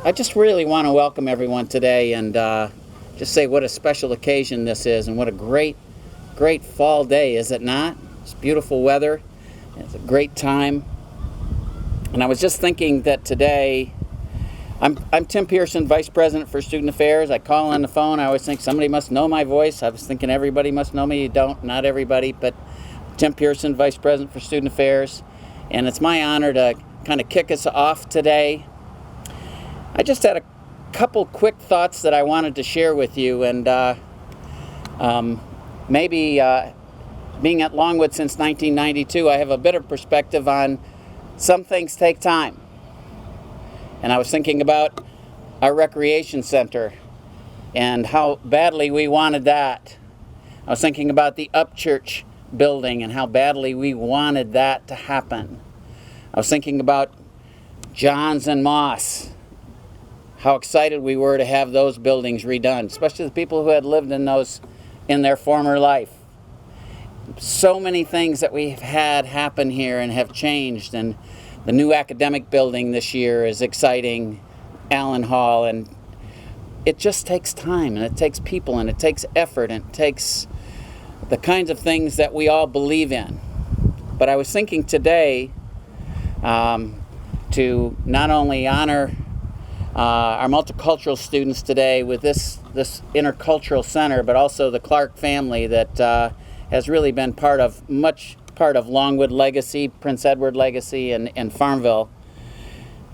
I just really want to welcome everyone today and just say what a special occasion this is and what a great fall day, is it not? It's beautiful weather. It's a great time. And I was just thinking that today, I'm Tim Pearson, Vice President for Student Affairs. I call on the phone. I always think somebody must know my voice. I was thinking everybody must know me. You don't, not everybody, but Tim Pearson, Vice President for Student Affairs. And it's my honor to kind of kick us off today. I just had a couple quick thoughts that I wanted to share with you, and maybe being at Longwood since 1992, I have a bit of perspective on some things take time. And I was thinking about our recreation center and how badly we wanted that. I was thinking about the Upchurch building and how badly we wanted that to happen. I was thinking about Johns and Moss, how excited we were to have those buildings redone, especially the people who had lived in those in their former life. So many things that we've had happen here and have changed, and the new academic building this year is exciting, Allen Hall, and it just takes time, and it takes people, and it takes effort, and it takes the kinds of things that we all believe in. But I was thinking today to not only honor our multicultural students today with this Intercultural Center, but also the Clark family that has really been part of Longwood legacy, Prince Edward legacy, and Farmville.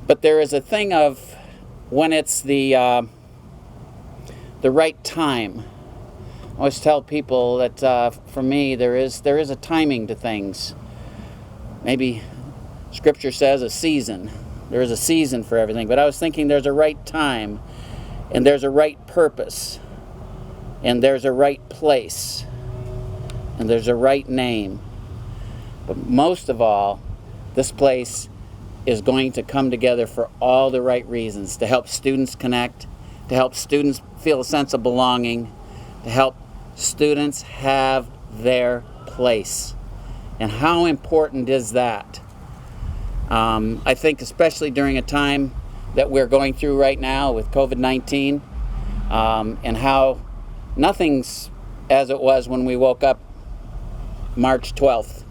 But there is a thing of when it's the right time. I always tell people that for me there is a timing to things. Maybe Scripture says a season. There is a season for everything, but I was thinking there's a right time, and there's a right purpose, and there's a right place, and there's a right name. But most of all, this place is going to come together for all the right reasons, to help students connect, to help students feel a sense of belonging, to help students have their place. And how important is that? I think especially during a time that we're going through right now with COVID-19, and how nothing's as it was when we woke up March 12th,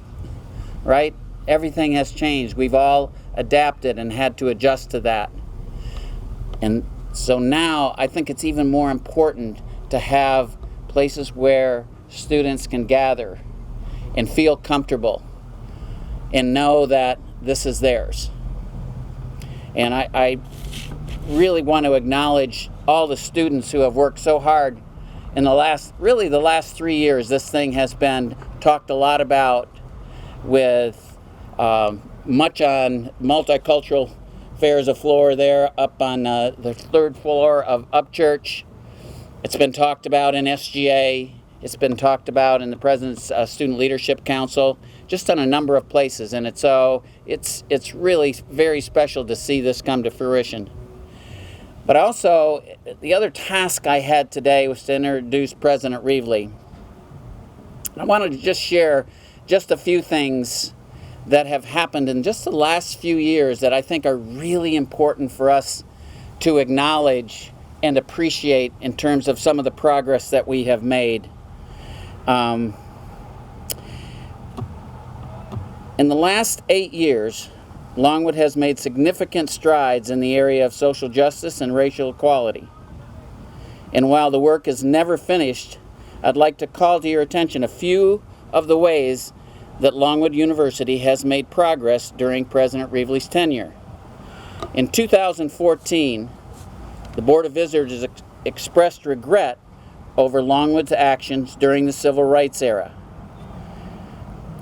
right? Everything has changed. We've all adapted and had to adjust to that. And so now I think it's even more important to have places where students can gather and feel comfortable and know that this is theirs. And I really want to acknowledge all the students who have worked so hard in the last 3 years. This thing has been talked a lot about, with much on multicultural affairs floor there up on the third floor of Upchurch. It's been talked about in SGA. It's been talked about in the President's Student Leadership Council, just on a number of places, and it's really very special to see this come to fruition. But also, the other task I had today was to introduce President Reevely. I wanted to just share just a few things that have happened in just the last few years that I think are really important for us to acknowledge and appreciate in terms of some of the progress that we have made. In the last 8 years, Longwood has made significant strides in the area of social justice and racial equality. And while the work is never finished, I'd like to call to your attention a few of the ways that Longwood University has made progress during President Reevely's tenure. In 2014, the Board of Visitors expressed regret over Longwood's actions during the Civil Rights era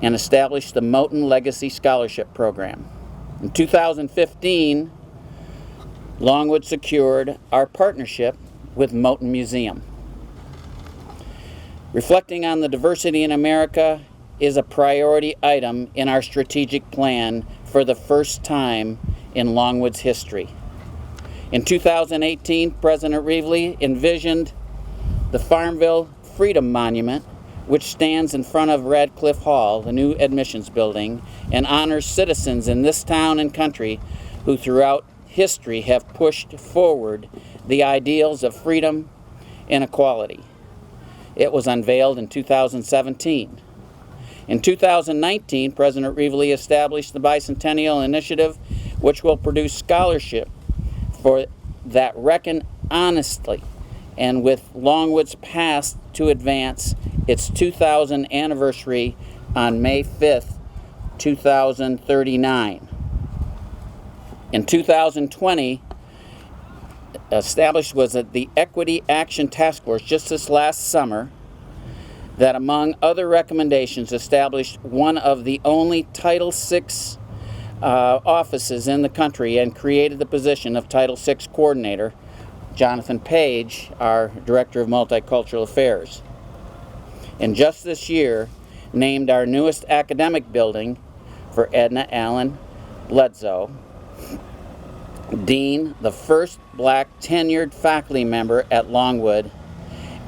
and established the Moten Legacy Scholarship Program. In 2015, Longwood secured our partnership with Moten Museum. Reflecting on the diversity in America is a priority item in our strategic plan for the first time in Longwood's history. In 2018, President Reevely envisioned the Farmville Freedom Monument, which stands in front of Radcliffe Hall, the new admissions building, and honors citizens in this town and country who throughout history have pushed forward the ideals of freedom and equality. It was unveiled in 2017. In 2019, President Reevely established the Bicentennial Initiative, which will produce scholarship for that reckon honestly and with Longwood's past to advance its 2000th anniversary on May 5th, 2039. In 2020, established was the Equity Action Task Force just this last summer that, among other recommendations, established one of the only Title VI offices in the country and created the position of Title VI Coordinator, Jonathan Page, our Director of Multicultural Affairs. And just this year, named our newest academic building for Edna Allen Bledsoe Dean, the first black tenured faculty member at Longwood,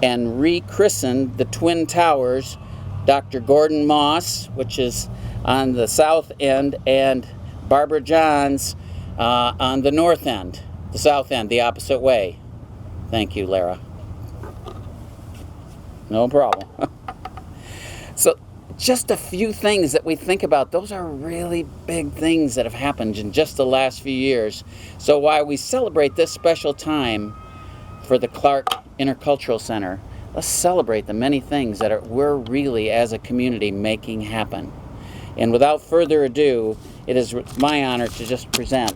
and rechristened the Twin Towers, Dr. Gordon Moss, which is on the south end, and Barbara Johns on the north end, the south end, the opposite way. Thank you, Lara. No problem. So, just a few things that we think about. Those are really big things that have happened in just the last few years. So while we celebrate this special time for the Clark Intercultural Center, let's celebrate the many things that we're really, as a community, making happen. And without further ado, it is my honor to just present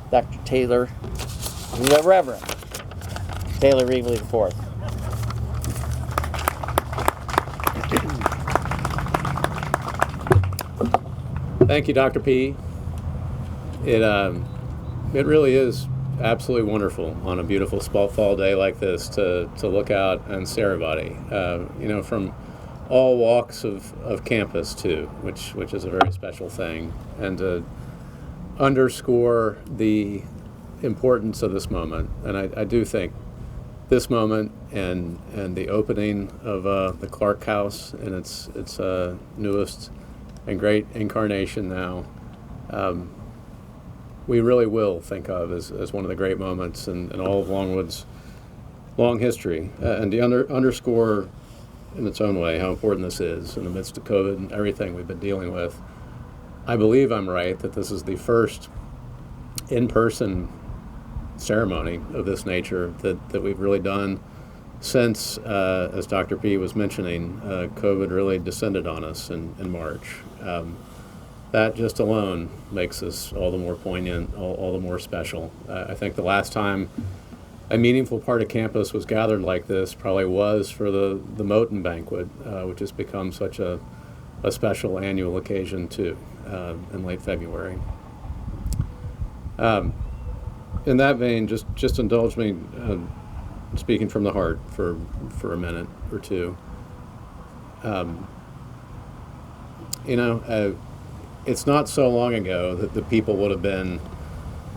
Dr. Taylor, the Reverend Taylor Reevely IV. Thank you, Dr. P. It really is absolutely wonderful on a beautiful fall day like this to look out and see everybody, from all walks of campus too, which is a very special thing, and to underscore the importance of this moment. And I do think this moment and the opening of the Clark House in its newest and great incarnation now, we really will think of as one of the great moments in all of Longwood's long history. And to underscore in its own way how important this is in the midst of COVID and everything we've been dealing with, I believe I'm right that this is the first in-person ceremony of this nature that we've really done since, as Dr. P was mentioning, COVID really descended on us in March. That just alone makes this all the more poignant, all the more special. I think the last time a meaningful part of campus was gathered like this probably was for the Moten Banquet, which has become such a special annual occasion too, in late February. In that vein, just indulge me speaking from the heart for a minute or two. It's not so long ago that the people would have been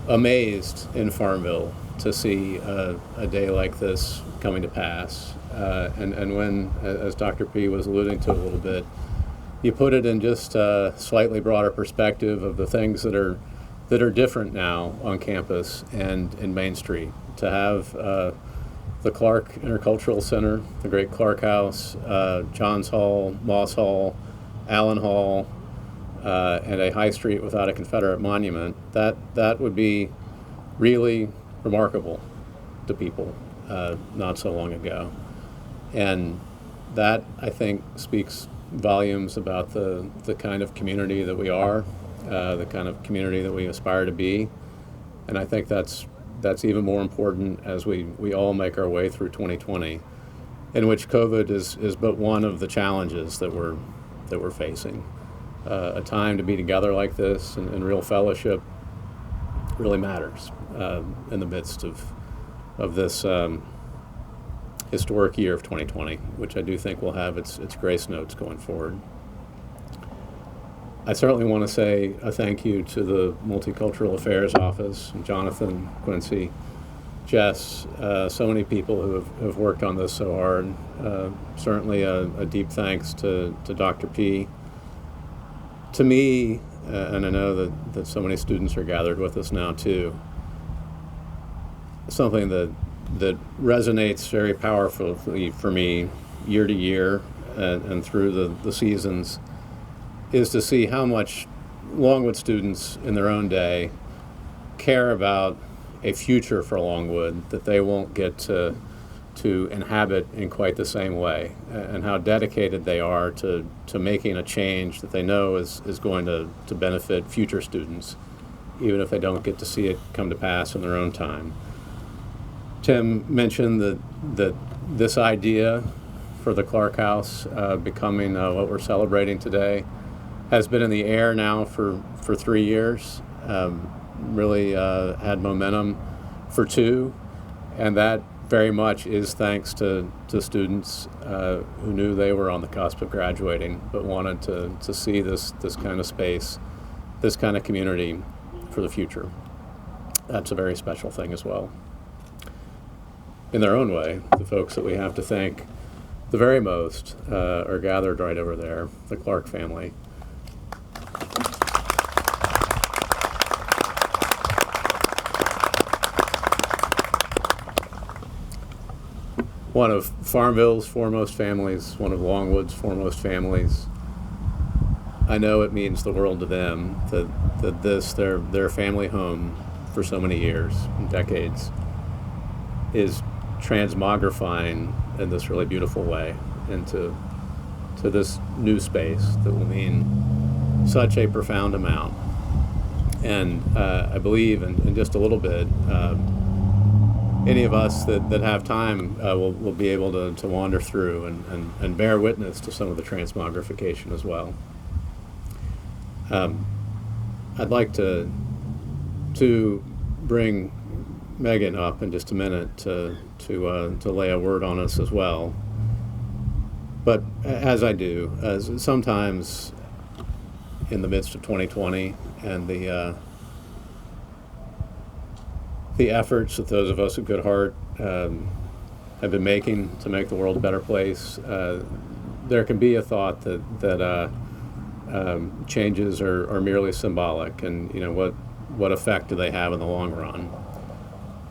amazed in Farmville to see a day like this coming to pass. And when, as Dr. P was alluding to a little bit, you put it in just a slightly broader perspective of the things that are different now on campus and in Main Street. To have the Clark Intercultural Center, the great Clark House, Johns Hall, Moss Hall, Allen Hall, and a High Street without a Confederate monument, that would be really remarkable to people not so long ago. And that, I think, speaks volumes about the kind of community that we are, the kind of community that we aspire to be. And I think that's even more important as we all make our way through 2020, in which COVID is but one of the challenges that we're facing. A time to be together like this and real fellowship really matters in the midst of this historic year of 2020, which I do think will have its grace notes going forward. I certainly want to say a thank you to the Multicultural Affairs Office, Jonathan, Quincy, Jess, so many people who have worked on this so hard. Certainly a deep thanks to Dr. P. To me, and I know that so many students are gathered with us now too, something that resonates very powerfully for me year to year and through the seasons is to see how much Longwood students in their own day care about a future for Longwood that they won't get to inhabit in quite the same way, and how dedicated they are to making a change that they know is going to benefit future students, even if they don't get to see it come to pass in their own time. Tim mentioned that this idea for the Clark House becoming what we're celebrating today has been in the air now for 3 years. Really had momentum for 2, and that very much is thanks to students who knew they were on the cusp of graduating but wanted to see this kind of space, this kind of community for the future. That's a very special thing as well. In their own way, the folks that we have to thank the very most are gathered right over there, the Clark family. One of Farmville's foremost families, one of Longwood's foremost families. I know it means the world to them that this, their family home for so many years, decades, is transmogrifying in this really beautiful way into this new space that will mean such a profound amount. And I believe in just a little bit, any of us that have time will be able to wander through and bear witness to some of the transmogrification as well. I'd like to bring Megan up in just a minute to lay a word on us as well. But as I do, sometimes in the midst of 2020 and the efforts that those of us of good heart have been making to make the world a better place, there can be a thought that changes are merely symbolic, and what effect do they have in the long run?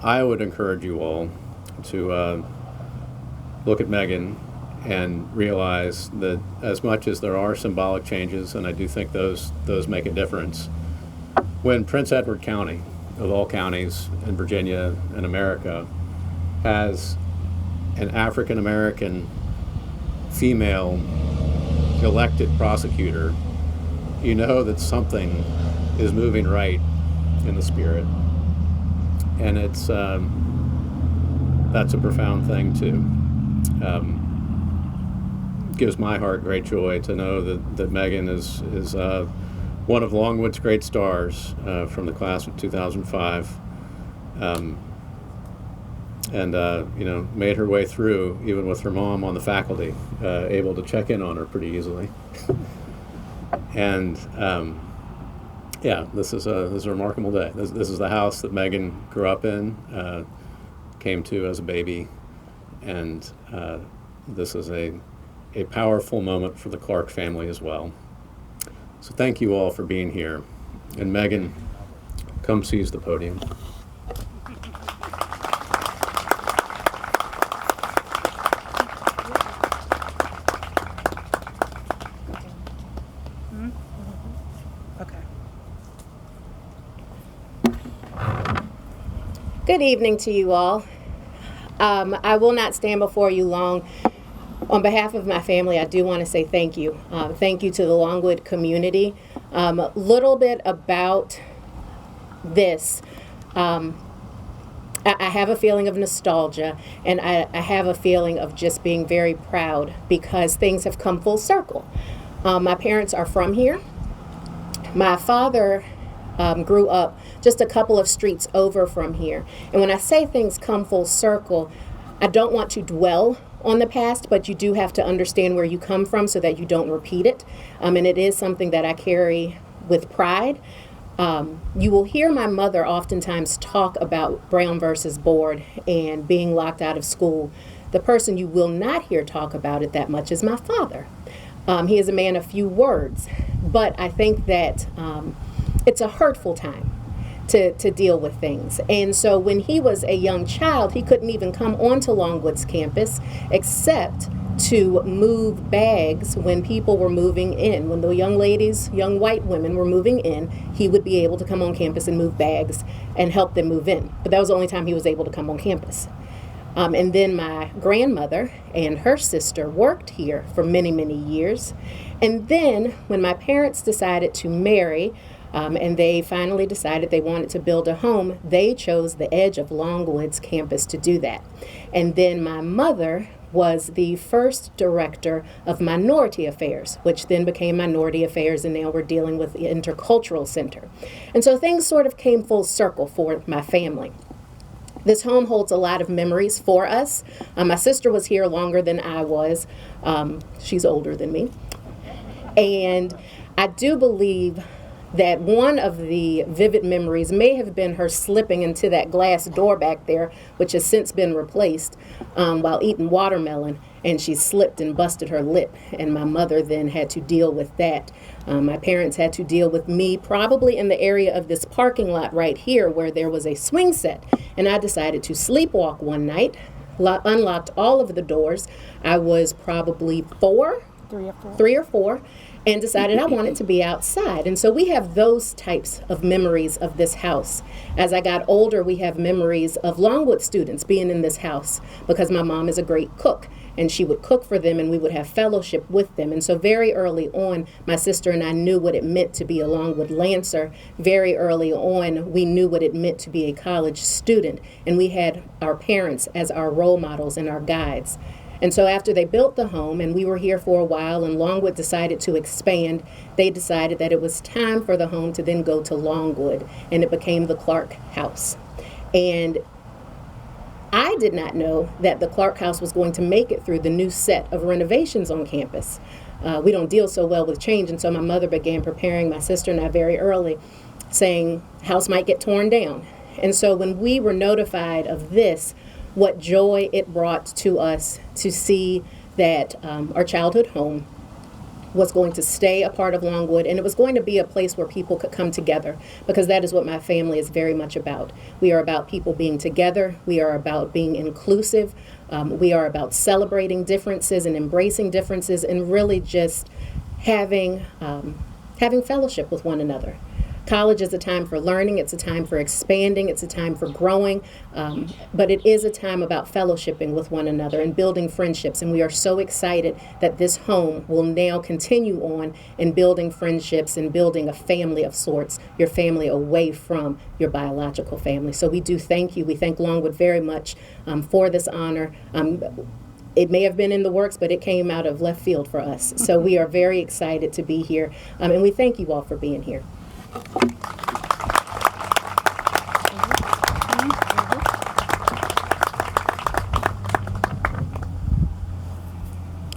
I would encourage you all to look at Megan and realize that as much as there are symbolic changes, and I do think those make a difference, when Prince Edward County, of all counties in Virginia and America, has an African American female elected prosecutor, you know that something is moving right in the spirit. And it's that's a profound thing too. Gives my heart great joy to know that Megan is one of Longwood's great stars from the class of 2005, and made her way through even with her mom on the faculty, able to check in on her pretty easily. And this is a remarkable day. This is the house that Megan grew up in, came to as a baby, and this is a powerful moment for the Clark family as well. So thank you all for being here. And Megan, come seize the podium. Good evening to you all. I will not stand before you long. On behalf of my family, I do want to say thank you. Thank you to the Longwood community. A little bit about this. I have a feeling of nostalgia, and I have a feeling of just being very proud because things have come full circle. My parents are from here. My father grew up just a couple of streets over from here. And when I say things come full circle, I don't want to dwell on the past, but you do have to understand where you come from so that you don't repeat it. And it is something that I carry with pride. You will hear my mother oftentimes talk about Brown versus Board and being locked out of school. The person you will not hear talk about it that much is my father. He is a man of few words, but I think that it's a hurtful time to deal with things. And so when he was a young child, he couldn't even come onto Longwood's campus except to move bags when people were moving in. When the young ladies, young white women were moving in, he would be able to come on campus and move bags and help them move in. But that was the only time he was able to come on campus. And then my grandmother and her sister worked here for many, many years. And then when my parents decided to marry, and they finally decided they wanted to build a home, they chose the edge of Longwood's campus to do that. And then my mother was the first director of Minority Affairs, which then became Minority Affairs, and now we're dealing with the Intercultural Center. And so things sort of came full circle for my family. This home holds a lot of memories for us. My sister was here longer than I was. She's older than me. And I do believe that one of the vivid memories may have been her slipping into that glass door back there, which has since been replaced, while eating watermelon, and she slipped and busted her lip, and my mother then had to deal with that. My parents had to deal with me probably in the area of this parking lot right here where there was a swing set, and I decided to sleepwalk one night, unlocked all of the doors. I was probably three or four, and decided I wanted to be outside. And so we have those types of memories of this house. As I got older, we have memories of Longwood students being in this house because my mom is a great cook, and she would cook for them and we would have fellowship with them. And so very early on, my sister and I knew what it meant to be a Longwood Lancer. Very early on, we knew what it meant to be a college student, and we had our parents as our role models and our guides. And so after they built the home, and we were here for a while, and Longwood decided to expand, they decided that it was time for the home to then go to Longwood, and it became the Clark House. And I did not know that the Clark House was going to make it through the new set of renovations on campus. We don't deal so well with change, and so my mother began preparing my sister and I very early, saying, house might get torn down. And so when we were notified of this, what joy it brought to us to see that our childhood home was going to stay a part of Longwood, and it was going to be a place where people could come together, because that is what my family is very much about. We are about people being together. We are about being inclusive. We are about celebrating differences and embracing differences, and really just having fellowship with one another. College is a time for learning, it's a time for expanding, it's a time for growing, but it is a time about fellowshipping with one another and building friendships. And we are so excited that this home will now continue on in building friendships and building a family of sorts, your family away from your biological family. So we do thank you. We thank Longwood very much for this honor. It may have been in the works, but it came out of left field for us. So we are very excited to be here, and we thank you all for being here.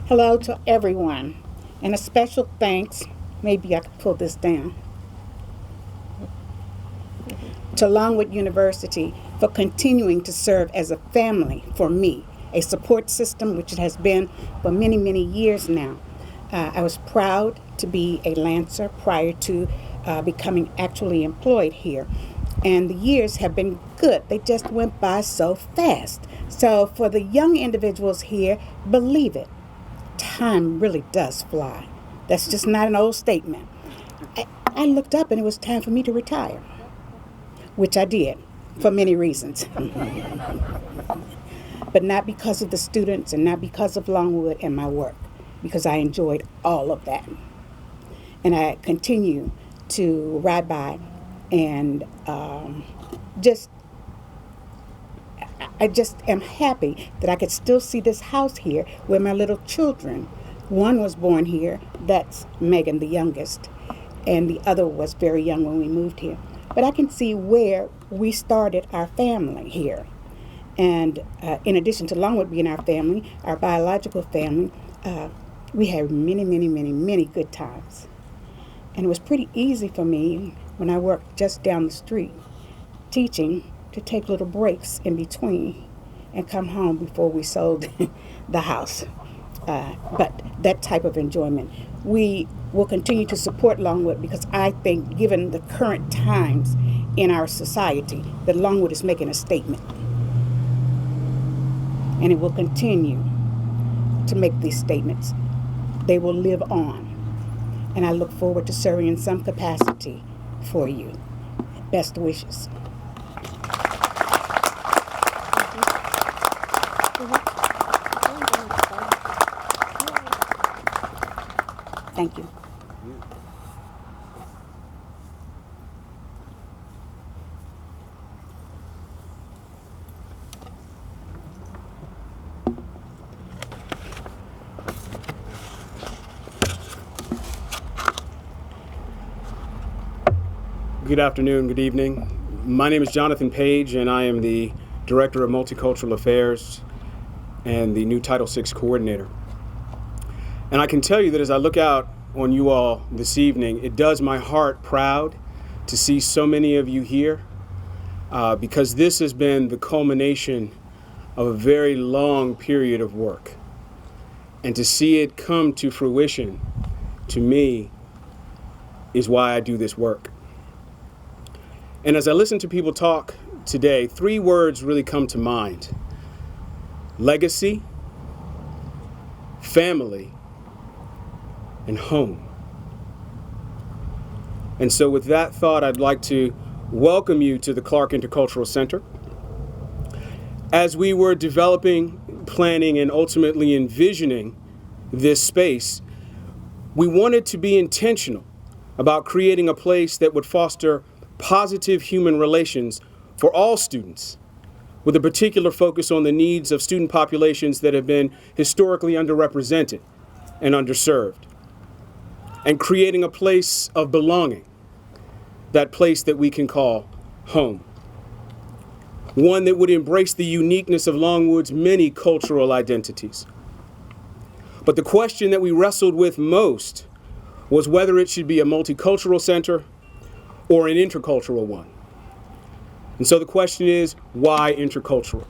Hello to everyone, and a special thanks, maybe I could pull this down, to Longwood University for continuing to serve as a family for me, a support system which it has been for many, many years now. I was proud to be a Lancer prior to becoming actually employed here. And the years have been good. They just went by so fast. So for the young individuals here, believe it, time really does fly. That's just not an old statement. I looked up and it was time for me to retire, which I did for many reasons. But not because of the students and not because of Longwood and my work, because I enjoyed all of that. And I continue to ride by and I just am happy that I could still see this house here where my little children, one was born here, that's Megan, the youngest, and the other was very young when we moved here. But I can see where we started our family here. And in addition to Longwood being our family, our biological family, we had many, many, many, many good times. And it was pretty easy for me when I worked just down the street teaching to take little breaks in between and come home before we sold the house. but that type of enjoyment. We will continue to support Longwood because I think, given the current times in our society, that Longwood is making a statement. And it will continue to make these statements. They will live on. And I look forward to serving in some capacity for you. Best wishes. Thank you. Good afternoon, good evening. My name is Jonathan Page, and I am the Director of Multicultural Affairs and the new Title VI Coordinator. And I can tell you that as I look out on you all this evening, it does my heart proud to see so many of you here, because this has been the culmination of a very long period of work. And to see it come to fruition, to me, is why I do this work. And as I listen to people talk today, 3 words really come to mind: legacy, family, and home. And so with that thought, I'd like to welcome you to the Clark Intercultural Center. As we were developing, planning, and ultimately envisioning this space, we wanted to be intentional about creating a place that would foster positive human relations for all students, with a particular focus on the needs of student populations that have been historically underrepresented and underserved, and creating a place of belonging, that place that we can call home. One that would embrace the uniqueness of Longwood's many cultural identities. But the question that we wrestled with most was whether it should be a multicultural center or an intercultural one. And so the question is, why intercultural?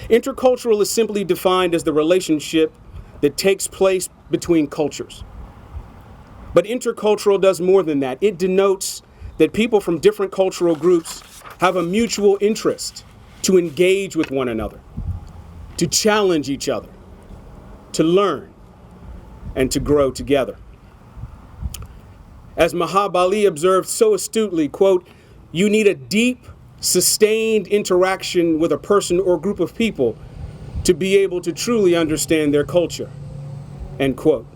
Intercultural is simply defined as the relationship that takes place between cultures. But intercultural does more than that. It denotes that people from different cultural groups have a mutual interest to engage with one another, to challenge each other, to learn, and to grow together. As Mahabali observed so astutely, quote, "You need a deep, sustained interaction with a person or group of people to be able to truly understand their culture," end quote.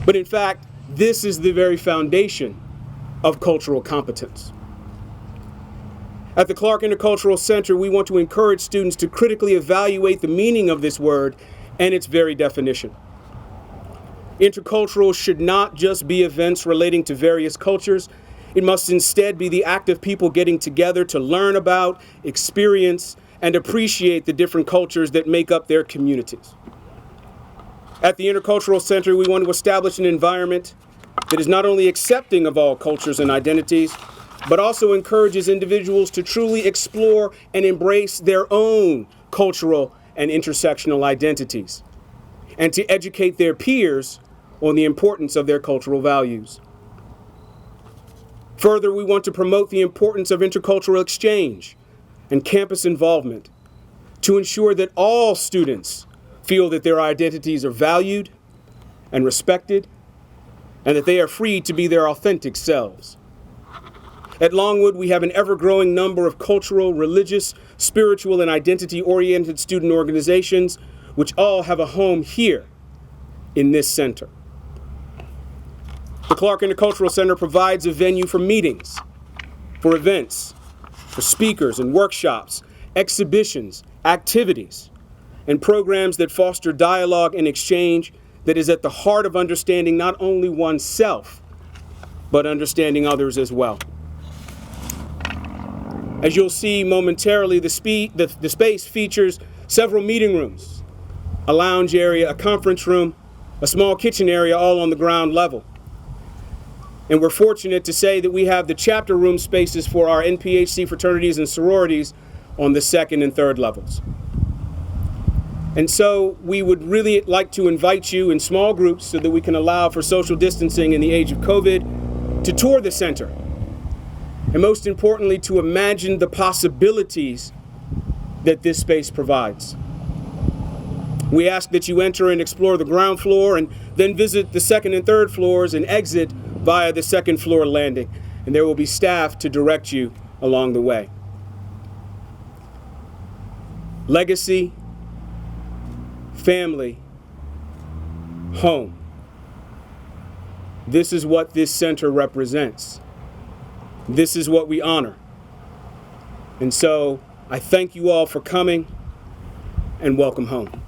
But in fact, this is the very foundation of cultural competence. At the Clark Intercultural Center, we want to encourage students to critically evaluate the meaning of this word and its very definition. Intercultural should not just be events relating to various cultures. It must instead be the act of people getting together to learn about, experience, and appreciate the different cultures that make up their communities. At the Intercultural Center, we want to establish an environment that is not only accepting of all cultures and identities, but also encourages individuals to truly explore and embrace their own cultural and intersectional identities, and to educate their peers on the importance of their cultural values. Further, we want to promote the importance of intercultural exchange and campus involvement to ensure that all students feel that their identities are valued and respected, and that they are free to be their authentic selves. At Longwood, we have an ever-growing number of cultural, religious, spiritual, and identity-oriented student organizations, which all have a home here in this center. The Clark Intercultural Center provides a venue for meetings, for events, for speakers and workshops, exhibitions, activities, and programs that foster dialogue and exchange that is at the heart of understanding not only oneself, but understanding others as well. As you'll see momentarily, the space features several meeting rooms, a lounge area, a conference room, a small kitchen area, all on the ground level. And we're fortunate to say that we have the chapter room spaces for our NPHC fraternities and sororities on the second and third levels. And so we would really like to invite you in small groups so that we can allow for social distancing in the age of COVID to tour the center. And most importantly, to imagine the possibilities that this space provides. We ask that you enter and explore the ground floor and then visit the second and third floors and exit via the second floor landing. And there will be staff to direct you along the way. Legacy, family, home. This is what this center represents. This is what we honor. And so I thank you all for coming and welcome home.